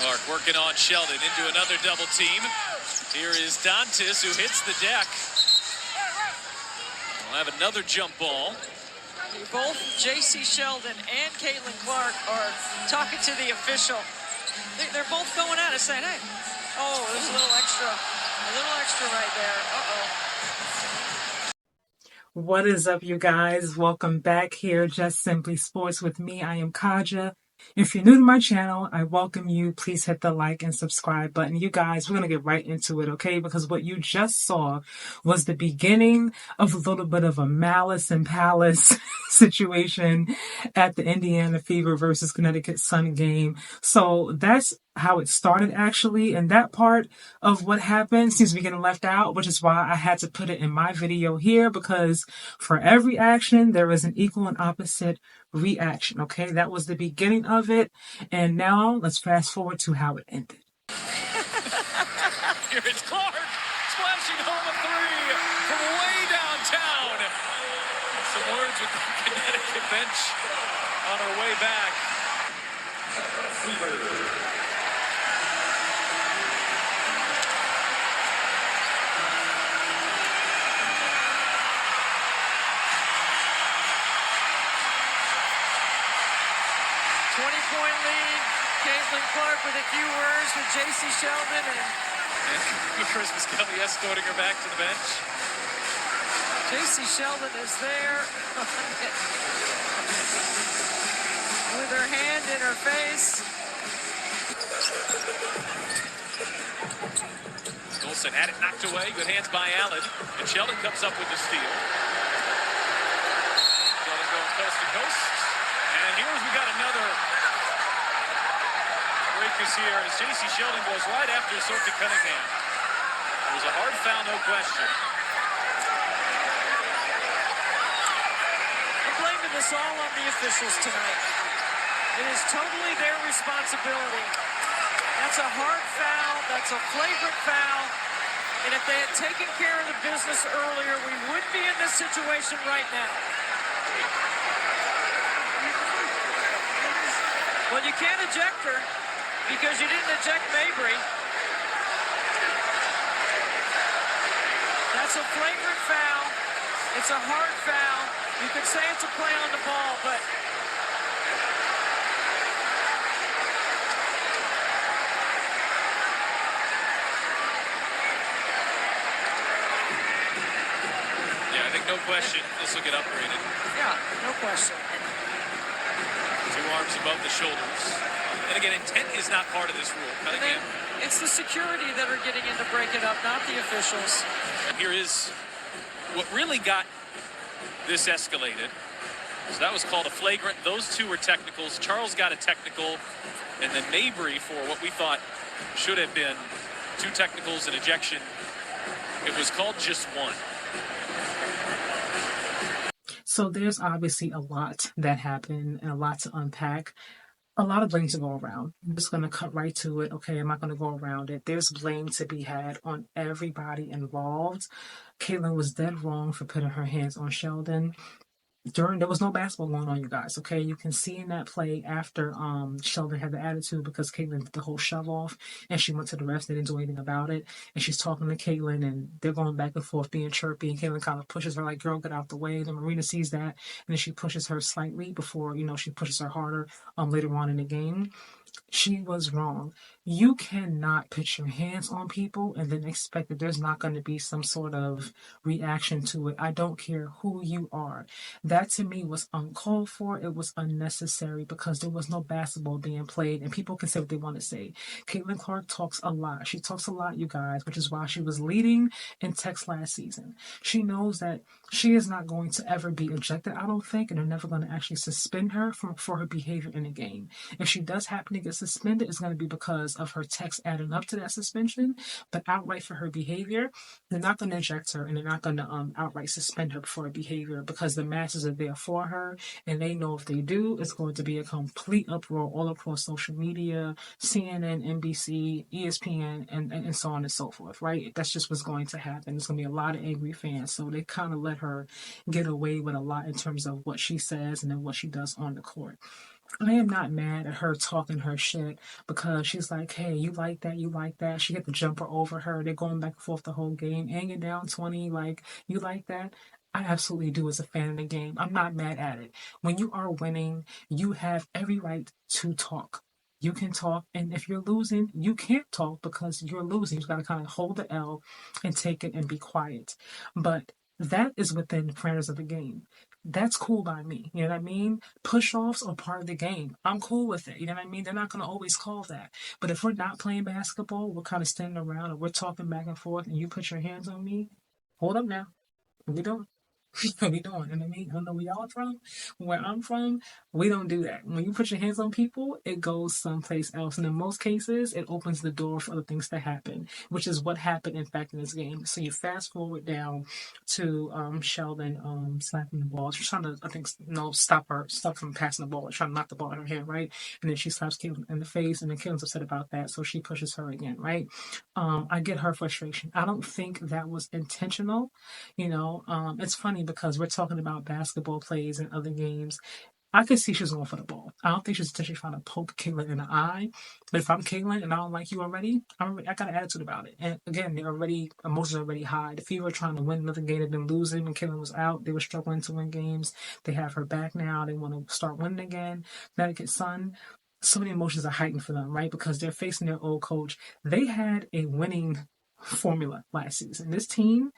Clark working on Sheldon into another double team. Here is Dantis, who hits the deck. We'll have another jump ball. Both J.C. Sheldon and Caitlin Clark are talking to the official. They're both going at it saying, hey, oh, there's a little extra right there. Uh-oh. What is up, you guys? Welcome back here, Just Simply Sports with me. I am Kaja. If you're new to my channel, I welcome you. Please hit the like and subscribe button. You guys, we're going to get right into it, okay? Because what you just saw was the beginning of a little bit of a malice and palace situation at the Indiana Fever versus Connecticut Sun game. So that's how it started, actually, and that part of what happened seems to be getting left out, which is why I had to put it in my video here, because for every action there is an equal and opposite reaction. Okay, that was the beginning of it, and now let's fast forward to how it ended. Here is Clark splashing home a three from way downtown. Some words with the Connecticut bench on our way back. 20-point lead. Caitlin Clark with a few words with J.C. Sheldon and Christmas Kelly escorting her back to the bench. J.C. Sheldon is there with her hand in her face. Olsen had it knocked away. Good hands by Allen. And Sheldon comes up with the steal. Sheldon going coast to coast. And here's we got another breakers here as J.C. Sheldon goes right after Sophie Cunningham. It was a hard foul, no question. I'm blaming this all on the officials tonight. It is totally their responsibility. That's a hard foul. That's a flagrant foul. And if they had taken care of the business earlier, we wouldn't be in this situation right now. Well, you can't eject her because you didn't eject Mabry. That's a flagrant foul. It's a hard foul. You could say it's a play on the ball, but yeah, I think no question this will get upgraded. Yeah, no question. 2 arms above the shoulders. And again, intent is not part of this rule. Cunningham. It's the security that are getting in to break it up, not the officials. And here is what really got this escalated. So that was called a flagrant. Those 2 were technicals. Charles got a technical, and then Mabry for what we thought should have been 2 technicals and ejection. It was called just 1. So there's obviously a lot that happened and a lot to unpack. A lot of blame to go around. I'm just going to cut right to it. Okay, I'm not going to go around it. There's blame to be had on everybody involved. Caitlin was dead wrong for putting her hands on Sheldon. There was no basketball going on, you guys, okay? You can see in that play after Sheldon had the attitude because Caitlin did the whole shove off and she went to the refs. They didn't do anything about it. And she's talking to Caitlin and they're going back and forth being chirpy. And Caitlin kind of pushes her like, girl, get out the way. Then Marina sees that and then she pushes her slightly before, she pushes her harder later on in the game. She was wrong. You cannot put your hands on people and then expect that there's not going to be some sort of reaction to it. I don't care who you are. That to me was uncalled for. It was unnecessary because there was no basketball being played and people can say what they want to say. Caitlin Clark talks a lot. She talks a lot, you guys, which is why she was leading in text last season. She knows that she is not going to ever be ejected, I don't think, and they're never going to actually suspend her for her behavior in a game. If she does happen to get suspended, it's going to be because of her text adding up to that suspension, but outright for her behavior, they're not going to eject her and they're not going to outright suspend her for her behavior because the masses are there for her and they know if they do, it's going to be a complete uproar all across social media, CNN, NBC, ESPN, and so on and so forth, right? That's just what's going to happen. There's going to be a lot of angry fans, so they kind of let her get away with a lot in terms of what she says and then what she does on the court. I am not mad at her talking her shit because she's like, hey, you like that, you like that. She get the jumper over her. They're going back and forth the whole game. And you're down 20, like, you like that? I absolutely do as a fan of the game. I'm not mad at it. When you are winning, you have every right to talk. You can talk, and if you're losing, you can't talk because you're losing. You just got to kind of hold the L and take it and be quiet. But that is within the parameters of the game. That's cool by me. You know what I mean? Push offs are part of the game. I'm cool with it. You know what I mean? They're not going to always call that. But if we're not playing basketball, we're kind of standing around and we're talking back and forth, and you put your hands on me, hold up now. What we doing? What we doing? And I mean, I don't know where y'all from. Where I'm from, we don't do that. When you put your hands on people, it goes someplace else. And in most cases, it opens the door for other things to happen, which is what happened, in fact, in this game. So you fast forward down to Sheldon slapping the ball. She's trying to, I think, no, stop from passing the ball, trying to knock the ball in her hand, right? And then she slaps Caitlin in the face, and then Caitlin's upset about that, so she pushes her again, right? I get her frustration. I don't think that was intentional. It's funny because we're talking about basketball plays and other games. I could see she's going for the ball. I don't think she's intentionally trying to poke Caitlin in the eye. But if I'm Caitlin and I don't like you already, I got an attitude about it. And again, emotions are already high. The Fever are trying to win another game. They've been losing when Caitlin was out. They were struggling to win games. They have her back now. They want to start winning again. Connecticut Sun. So many emotions are heightened for them, right? Because they're facing their old coach. They had a winning formula last season. This team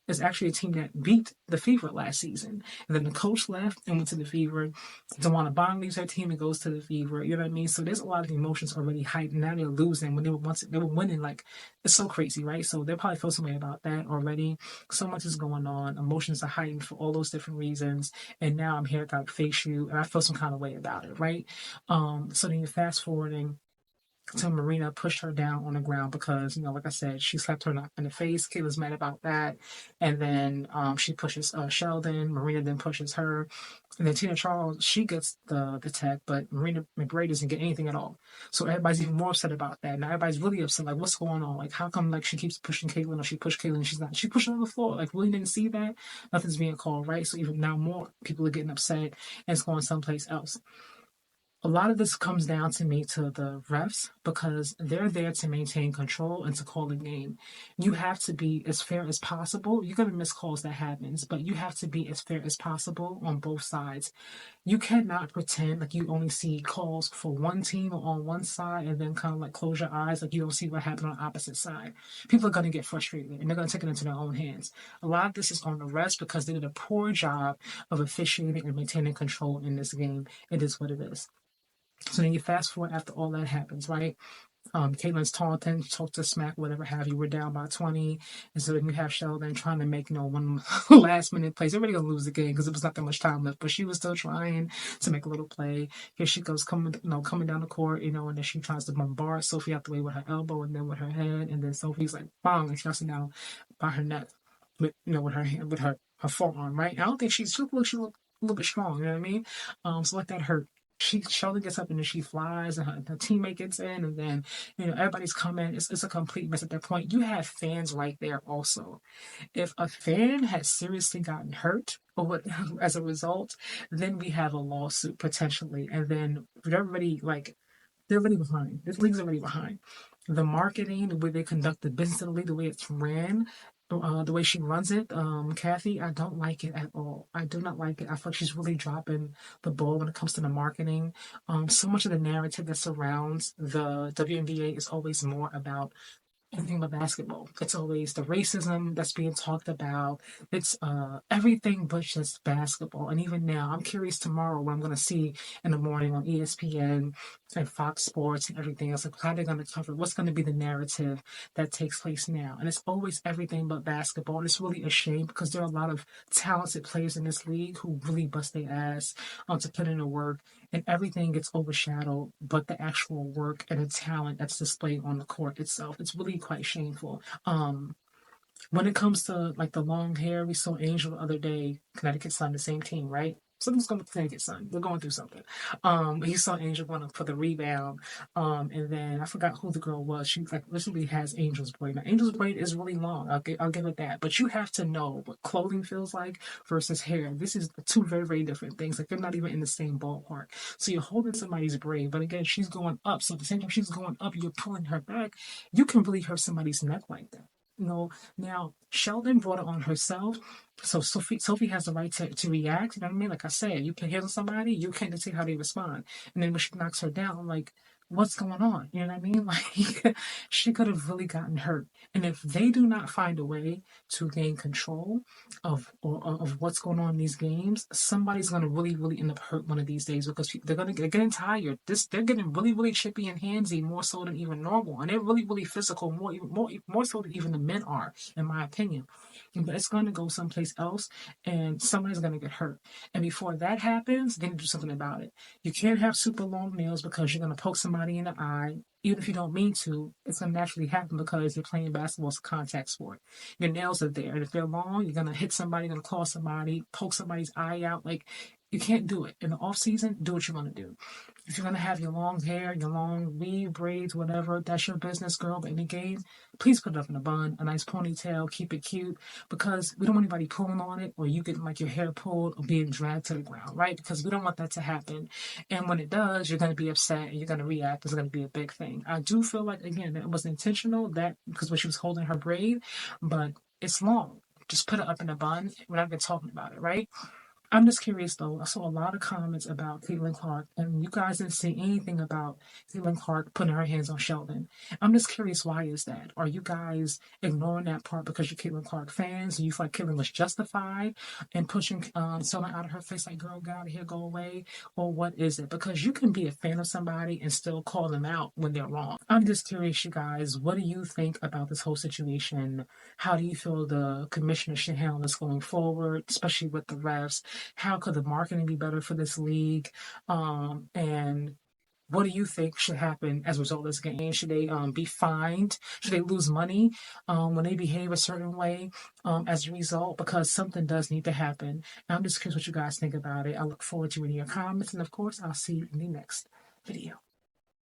is actually a team that beat the Fever last season. And then the coach left and went to the Fever. DeWanna Bond leaves her team and goes to the Fever. You know what I mean? So there's a lot of emotions already heightened. Now they're losing when they were winning. Like, it's so crazy, right? So they probably feel some way about that already. So much is going on. Emotions are heightened for all those different reasons. And now I'm here to face you, and I feel some kind of way about it, right? So then you're fast forwarding to Marina pushed her down on the ground because, like I said, she slapped her in the face. Kayla's mad about that. And then she pushes Sheldon. Marina then pushes her. And then Tina Charles, she gets the tech, but Marina McBray doesn't get anything at all. So everybody's even more upset about that. Now everybody's really upset. Like, what's going on? Like, how come, like, she keeps pushing Caitlin, or she pushed Caitlin and she's not? She pushed her on the floor. Like, really didn't see that? Nothing's being called, right? So even now more people are getting upset and it's going someplace else. A lot of this comes down to me to the refs because they're there to maintain control and to call the game. You have to be as fair as possible. You're going to miss calls, that happens, but you have to be as fair as possible on both sides. You cannot pretend like you only see calls for one team or on one side and then kind of like close your eyes like you don't see what happened on the opposite side. People are going to get frustrated and they're going to take it into their own hands. A lot of this is on the refs because they did a poor job of officiating and maintaining control in this game. It is what it is. So then you fast forward after all that happens, right? Caitlin's taunting, talk to smack, whatever have you. We're down by 20. And so then you have Sheldon trying to make, one last minute play. They're already going to lose the game because it was not that much time left, but she was still trying to make a little play. Here she goes coming down the court, and then she tries to bombard Sophie out the way with her elbow and then with her head. And then Sophie's like, bang, and she knocks her down by her neck with her hand, with her forearm, right? I don't think she looked a little bit strong, you know what I mean? So like that hurt. Sheldon gets up and then she flies and her teammate gets in and then everybody's coming. It's a complete mess at that point. You have fans right there also. If a fan has seriously gotten hurt or what as a result, then we have a lawsuit potentially, and then everybody they're already behind. This league's already behind. The marketing, the way they conduct the business of the league, the way it's ran, the way she runs it, Kathy, I don't like it at all. I do not like it. I feel like she's really dropping the ball when it comes to the marketing. So much of the narrative that surrounds the WNBA is always more about anything but basketball. It's always the racism that's being talked about. It's everything but just basketball. And even now, I'm curious tomorrow what I'm going to see in the morning on ESPN and Fox Sports and everything else. Like, how they're going to cover what's going to be the narrative that takes place now. And it's always everything but basketball. And it's really a shame because there are a lot of talented players in this league who really bust their ass to put in the work, and everything gets overshadowed but the actual work and the talent that's displayed on the court itself. It's really quite shameful. When it comes to like the long hair, we saw Angel the other day, Connecticut Sun, the same team, right? Something's going to Connecticut Sun. They're going through something. He saw Angel going up for the rebound. And then I forgot who the girl was. She like literally has Angel's braid. Now, Angel's braid is really long. I'll give it that. But you have to know what clothing feels like versus hair. This is two very, very different things. Like they're not even in the same ballpark. So you're holding somebody's braid, but again, she's going up. So at the same time she's going up, you're pulling her back. You can really hurt somebody's neck like that. Now Sheldon brought it on herself, so Sophie has the right to react. You know what I mean? Like I said, you can handle somebody, you can't dictate how they respond. And then when she knocks her down, I'm like, what's going on? You know what I mean? Like she could have really gotten hurt. And if they do not find a way to gain control of what's going on in these games, somebody's gonna really, really end up hurt one of these days because they're getting tired. They're getting really, really chippy and handsy more so than even normal, and they're really, really physical more so than even the men are, in my opinion. But it's gonna go someplace else, and somebody's gonna get hurt. And before that happens, then do something about it. You can't have super long nails because you're gonna poke somebody in the eye. Even if you don't mean to, it's gonna naturally happen because you're playing basketball. It's a contact sport. Your nails are there, and if they're long, you're gonna hit somebody, you're gonna claw somebody, poke somebody's eye out. Like you can't do it in the off season. Do what you're gonna do. If you're gonna have your long hair, your long weave, braids, whatever, that's your business, girl. But in the game, please put it up in a bun, a nice ponytail, keep it cute, because we don't want anybody pulling on it or you getting like your hair pulled or being dragged to the ground, right? Because we don't want that to happen. And when it does, you're going to be upset and you're going to react. It's going to be a big thing. I do feel like, again, that it was intentional, that because when she was holding her braid, but it's long. Just put it up in a bun. We're not even talking about it, right? I'm just curious though. I saw a lot of comments about Caitlin Clark, and you guys didn't say anything about Caitlin Clark putting her hands on Sheldon. I'm just curious, why is that? Are you guys ignoring that part because you're Caitlin Clark fans? Do you feel like Caitlin was justified in pushing Sheldon out of her face, like, girl, get out of here, go away? Or what is it? Because you can be a fan of somebody and still call them out when they're wrong. I'm just curious, you guys, what do you think about this whole situation? How do you feel the commissioner should handle this going forward, especially with the refs? How could the marketing be better for this league? And what do you think should happen as a result of this game? Should they be fined? Should they lose money when they behave a certain way as a result? Because something does need to happen. I'm just curious what you guys think about it. I look forward to reading your comments. And of course, I'll see you in the next video.